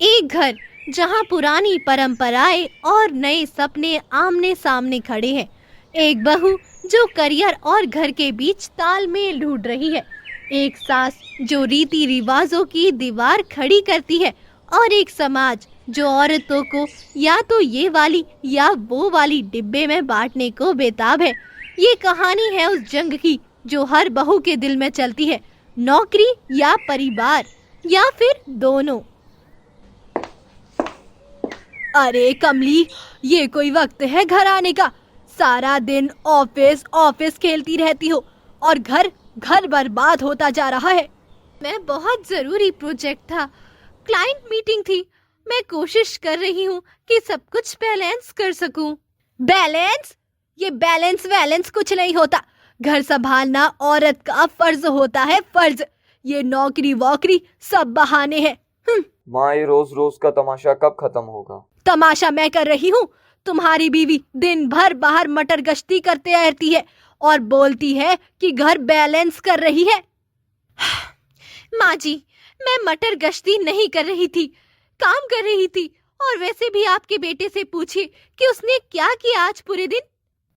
एक घर जहां पुरानी परंपराएं और नए सपने आमने सामने खड़े हैं। एक बहू जो करियर और घर के बीच तालमेल ढूंढ रही है। एक सास जो रीति रिवाजों की दीवार खड़ी करती है और एक समाज जो औरतों को या तो ये वाली या वो वाली डिब्बे में बांटने को बेताब है। ये कहानी है उस जंग की जो हर बहू के दिल में चलती है, नौकरी या परिवार या फिर दोनों। अरे कमली, ये कोई वक्त है घर आने का? सारा दिन ऑफिस ऑफिस खेलती रहती हो और घर घर बर्बाद होता जा रहा है। मैं बहुत जरूरी प्रोजेक्ट था, क्लाइंट मीटिंग थी। मैं कोशिश कर रही हूँ कि सब कुछ बैलेंस कर सकूं। बैलेंस? ये बैलेंस वैलेंस कुछ नहीं होता। घर संभालना औरत का फर्ज होता है, फर्ज। ये नौकरी वोकरी सब बहाने हैं। माँ, ये रोज रोज का तमाशा कब खत्म होगा? तमाशा मैं कर रही हूँ। तुम्हारी बीवी दिन भर बाहर मटर गश्ती करते रहती है और बोलती है कि घर बैलेंस कर रही है। माँ जी, मैं मटर गश्ती नहीं कर रही थी, काम कर रही थी। और वैसे भी आपके बेटे से पूछिए कि उसने क्या किया आज पूरे दिन।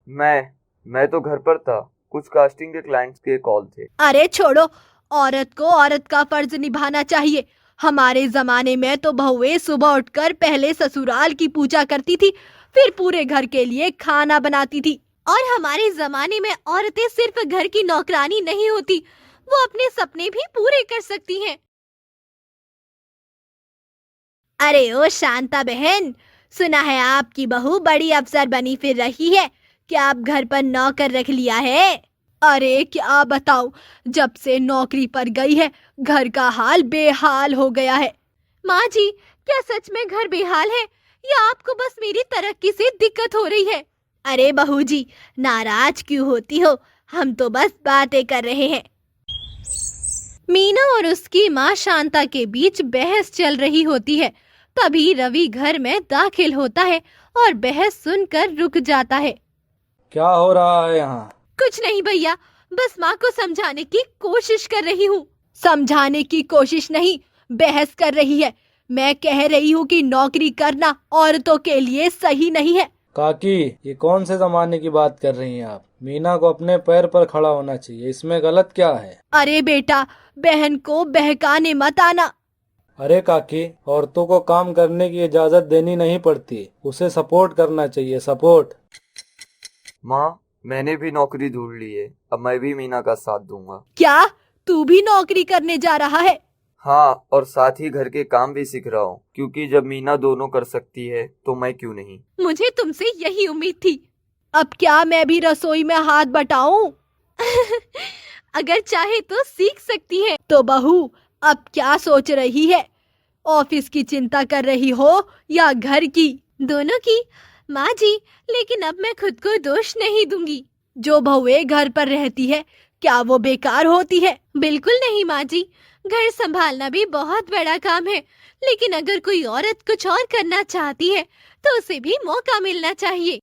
मैं तो घर पर था, कुछ कास्टिंग के क्लाइंट्स के कॉल थे। अरे छोड़ो, औरत को औरत का फर्ज निभाना चाहिए। हमारे जमाने में तो बहुएं सुबह उठकर पहले ससुराल की पूजा करती थी, फिर पूरे घर के लिए खाना बनाती थी। और हमारे जमाने में औरतें सिर्फ घर की नौकरानी नहीं होती, वो अपने सपने भी पूरे कर सकती हैं। अरे ओ शांता बहन, सुना है आपकी बहू बड़ी अफसर बनी फिर रही है। क्या आप घर पर नौकर रख लिया है? अरे क्या बताऊं, जब से नौकरी पर गई है घर का हाल बेहाल हो गया है। माँ जी, क्या सच में घर बेहाल है या आपको बस मेरी तरक्की से दिक्कत हो रही है? अरे बहू जी, नाराज क्यों होती हो? हम तो बस बातें कर रहे हैं। मीना और उसकी माँ शांता के बीच बहस चल रही होती है। तभी रवि घर में दाखिल होता है और बहस सुनकर रुक जाता है। क्या हो रहा है यहाँ? कुछ नहीं भैया, बस माँ को समझाने की कोशिश कर रही हूँ। समझाने की कोशिश नहीं, बहस कर रही है। मैं कह रही हूँ कि नौकरी करना औरतों के लिए सही नहीं है। काकी, ये कौन से जमाने की बात कर रही हैं आप? मीना को अपने पैर पर खड़ा होना चाहिए, इसमें गलत क्या है? अरे बेटा, बहन को बहकाने मत आना। अरे काकी, औरतों को काम करने की इजाजत देनी नहीं पड़ती, उसे सपोर्ट करना चाहिए, सपोर्ट। माँ, मैंने भी नौकरी ढूंढ ली है, अब मैं भी मीना का साथ दूंगा। क्या तू भी नौकरी करने जा रहा है? हाँ, और साथ ही घर के काम भी सीख रहा हूँ, क्योंकि जब मीना दोनों कर सकती है तो मैं क्यों नहीं। मुझे तुमसे यही उम्मीद थी। अब क्या मैं भी रसोई में हाथ बटाऊं? अगर चाहे तो सीख सकती है। तो बहू, अब क्या सोच रही है? ऑफिस की चिंता कर रही हो या घर की? दोनों की माँ जी, लेकिन अब मैं खुद को दोष नहीं दूंगी। जो बहुएं घर पर रहती है, क्या वो बेकार होती है? बिल्कुल नहीं माँ जी, घर संभालना भी बहुत बड़ा काम है। लेकिन अगर कोई औरत कुछ और करना चाहती है तो उसे भी मौका मिलना चाहिए।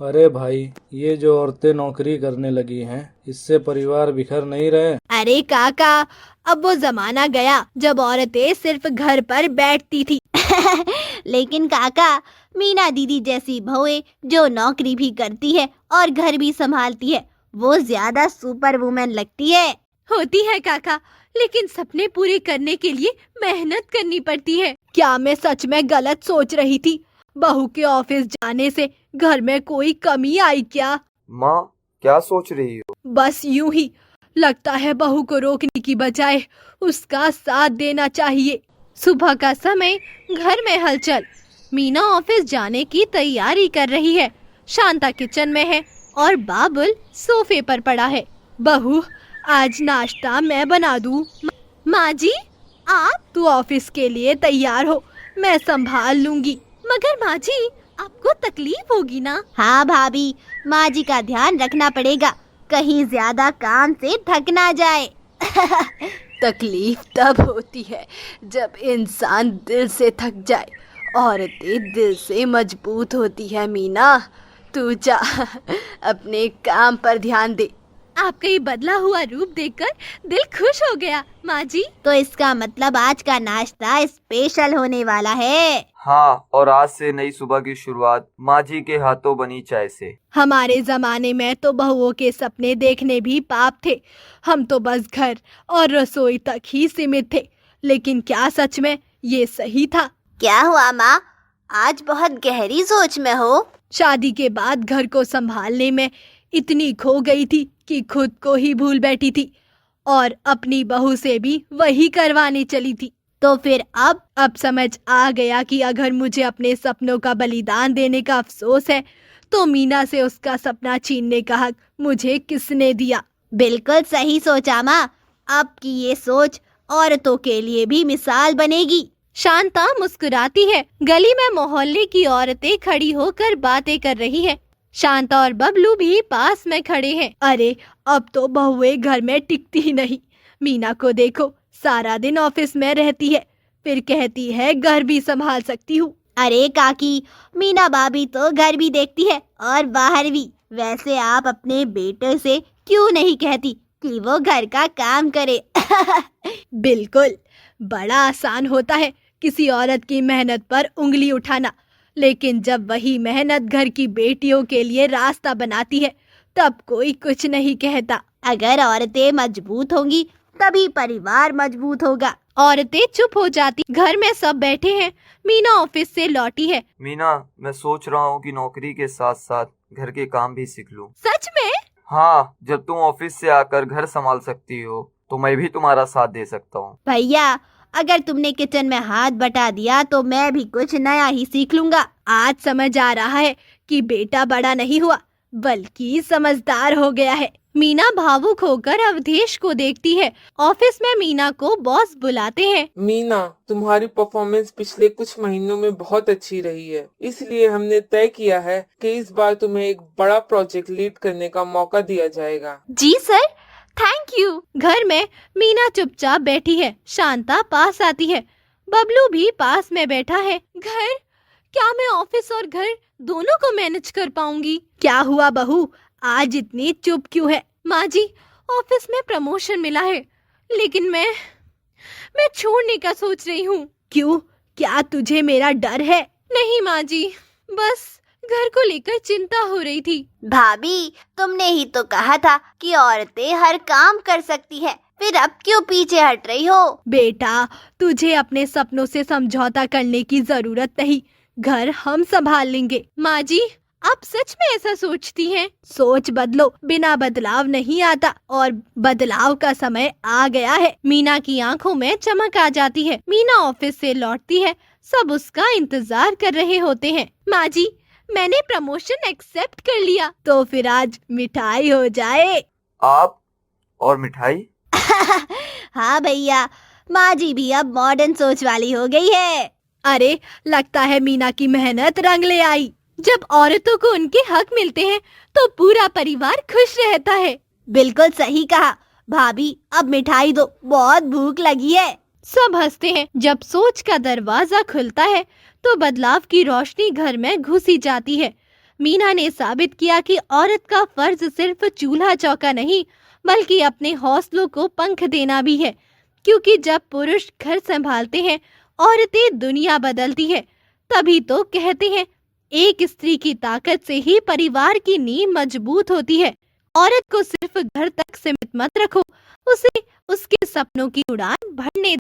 अरे भाई, ये जो औरतें नौकरी करने लगी हैं, इससे परिवार बिखर नहीं रहे? अरे काका, अब वो जमाना गया जब औरतें सिर्फ घर पर बैठती थी। लेकिन काका, मीना दीदी जैसी बहुएं जो नौकरी भी करती है और घर भी संभालती है, वो ज्यादा सुपर वुमेन लगती है। होती है काका, लेकिन सपने पूरे करने के लिए मेहनत करनी पड़ती है। क्या मैं सच में गलत सोच रही थी? बहू के ऑफिस जाने से घर में कोई कमी आई क्या? माँ, क्या सोच रही हो? बस यूं ही लगता है बहू को रोकने की बजाय उसका साथ देना चाहिए। सुबह का समय, घर में हलचल। मीना ऑफिस जाने की तैयारी कर रही है। शांता किचन में है और बाबुल सोफे पर पड़ा है। बहू, आज नाश्ता मैं बना दूं? माँ जी, आप? तू ऑफिस के लिए तैयार हो, मैं संभाल लूंगी। मगर माँ जी, आपको तकलीफ होगी ना? हाँ भाभी, माँ जी का ध्यान रखना पड़ेगा, कहीं ज्यादा काम से थक ना जाए। तकलीफ तब होती है जब इंसान दिल से थक जाए। औरतें दिल से मजबूत होती है मीना। तू जा, अपने काम पर ध्यान दे। आपका ये बदला हुआ रूप देखकर दिल खुश हो गया माँ जी। तो इसका मतलब आज का नाश्ता स्पेशल होने वाला है। हाँ, और आज से नई सुबह की शुरुआत माँ जी के हाथों बनी चाय से। हमारे जमाने में तो बहुओं के सपने देखने भी पाप थे। हम तो बस घर और रसोई तक ही सीमित थे। लेकिन क्या सच में ये सही था? क्या हुआ माँ, आज बहुत गहरी सोच में हो? शादी के बाद घर को संभालने में इतनी खो गई थी कि खुद को ही भूल बैठी थी और अपनी बहू से भी वही करवाने चली थी। तो फिर अब समझ आ गया कि अगर मुझे अपने सपनों का बलिदान देने का अफसोस है तो मीना से उसका सपना छीनने का हक मुझे किसने दिया? बिल्कुल सही सोचा माँ। अब की ये सोच औरतों के लिए भी मिसाल बनेगी। शांता मुस्कुराती है। गली में मोहल्ले की औरतें खड़ी होकर बातें कर रही हैं। शांता और बबलू भी पास में खड़े हैं। अरे अब तो बहुएं घर में टिकती ही नहीं। मीना को देखो, सारा दिन ऑफिस में रहती है, फिर कहती है घर भी संभाल सकती हूँ। अरे काकी, मीना भाभी तो घर भी देखती है और बाहर भी। वैसे आप अपने बेटे से क्यों नहीं कहती कि वो घर का काम करे? बिल्कुल, बड़ा आसान होता है किसी औरत की मेहनत पर उंगली उठाना, लेकिन जब वही मेहनत घर की बेटियों के लिए रास्ता बनाती है तब कोई कुछ नहीं कहता। अगर औरतें मजबूत होंगी तभी परिवार मजबूत होगा। औरतें चुप हो जाती। घर में सब बैठे हैं। मीना ऑफिस से लौटी है। मीना, मैं सोच रहा हूँ कि नौकरी के साथ साथ घर के काम भी सीख लूँ। सच में? हाँ, जब तुम ऑफिस से आकर घर संभाल सकती हो तो मैं भी तुम्हारा साथ दे सकता हूँ। भैया, अगर तुमने किचन में हाथ बटा दिया तो मैं भी कुछ नया ही सीख लूंगा। आज समझ आ रहा है कि बेटा बड़ा नहीं हुआ बल्कि समझदार हो गया है। मीना भावुक होकर अवधेश को देखती है। ऑफिस में मीना को बॉस बुलाते हैं। मीना, तुम्हारी परफॉर्मेंस पिछले कुछ महीनों में बहुत अच्छी रही है, इसलिए हमने तय किया है कि इस बार तुम्हें एक बड़ा प्रोजेक्ट लीड करने का मौका दिया जाएगा। जी सर, थैंक यू। घर में मीना चुपचाप बैठी है। शांता पास आती है। बबलू भी पास में बैठा है। घर? क्या मैं ऑफिस और घर दोनों को मैनेज कर पाऊंगी? क्या हुआ बहू, आज इतनी चुप क्यों है? माँ जी, ऑफिस में प्रमोशन मिला है, लेकिन मैं छोड़ने का सोच रही हूँ। क्यों, क्या तुझे मेरा डर है? नहीं माँ जी, बस घर को लेकर चिंता हो रही थी। भाभी, तुमने ही तो कहा था कि औरतें हर काम कर सकती है, फिर अब क्यों पीछे हट रही हो? बेटा, तुझे अपने सपनों से समझौता करने की जरूरत नहीं। घर हम संभाल लेंगे। माँ जी, आप सच में ऐसा सोचती हैं? सोच बदलो, बिना बदलाव नहीं आता और बदलाव का समय आ गया है। मीना की आंखों में चमक आ जाती है। मीना ऑफिस से लौटती है। सब उसका इंतजार कर रहे होते हैं। माँ जी, मैंने प्रमोशन एक्सेप्ट कर लिया, तो फिर आज मिठाई हो जाए। आप और मिठाई? हाँ भैया, माँ जी भी अब मॉडर्न सोच वाली हो गई है। अरे, लगता है मीना की मेहनत रंग ले आई। जब औरतों को उनके हक मिलते हैं तो पूरा परिवार खुश रहता है। बिल्कुल सही कहा। भाभी, अब मिठाई दो, बहुत भूख लगी है। सब हंसते हैं। जब सोच का दरवाजा खुलता है तो बदलाव की रोशनी घर में घुसी जाती है। मीना ने साबित किया कि औरत का फर्ज सिर्फ चूल्हा चौका नहीं, बल्कि अपने हौसलों को पंख देना भी है। क्योंकि जब पुरुष घर संभालते हैं, औरतें दुनिया बदलती है। तभी तो कहते हैं, एक स्त्री की ताकत से ही परिवार की नींव मजबूत होती है। औरत को सिर्फ घर तक सीमित मत रखो, उसे उसके सपनों की उड़ान भरने